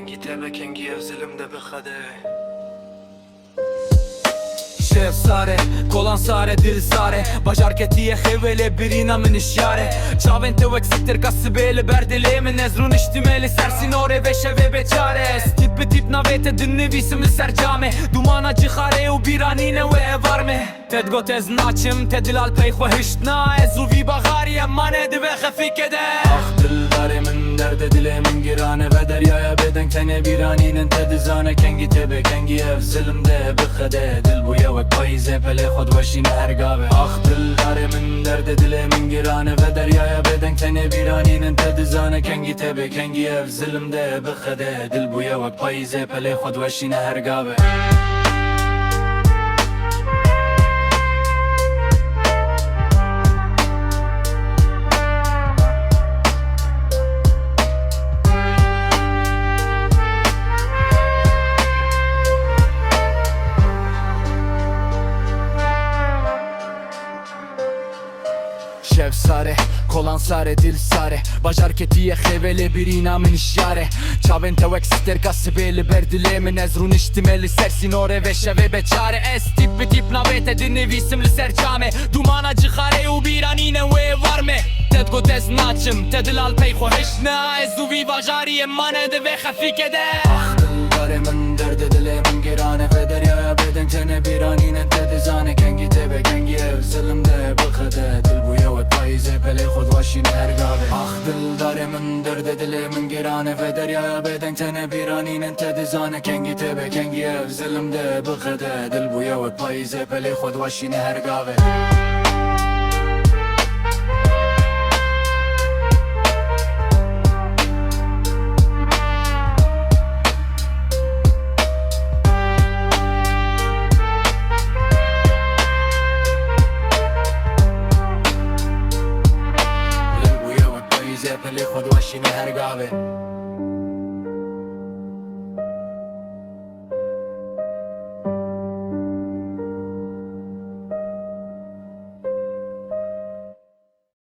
کنگی تبه کنگی ev zilimde بخده شف ساره کلان ساره دل ساره بجار کتیه خیوله برینا من işare Çavin tevek siktir kasıbeli berdeli nezrun iştimeli sersin ore ve şeve beçare Tip tip navete dinlevisim sercame Dumana cihare u biranine ve var mı Ted got ez naçim tedil alpey khohishna Ez u vi bagari emane de ve khafike de Ah dildarimin derde dilemin girane ve deryaya beden tene biraninin tedizane Kengi tebe kengi ev zilimde bıkhade Dil bu yevek payze pele khod vaşine hergave Ah dildarimin derde dilemin girane ve deryaya beden tene biraninin tedizane Kengi tebe kengi ev zilimde bıkhade Dil bu yevek payze pele khod vaşine hergave شف ساره کلان ساره دل ساره بجار کتیه خیوله برینا من işare Çavin tevek siktir kasıbeli berdile min ezrun iştimeli sersin ore ve şeve beçare Es tip tip navete dinlevisimli sercame Dumana cihare u biranine ve var mı Ted got ez naçim tedil alpey khohishna Ez u vi vajari emane de ve khafike de Ah dildarimin derde dilemin girane ve deryaya beden tene biranine tedizane Kengi tebe kengi ev zilimde bıkhade Dil bu yevek payze pele khod vaşine hergave Ah dildarimin derde dilemin girane ve deryaya beden tene biranine tedizane Kengi tebe kengi ev zilimde bıkhade Dil bu yevek payze pele khod vaşine hergave Pele khod vaşine hergave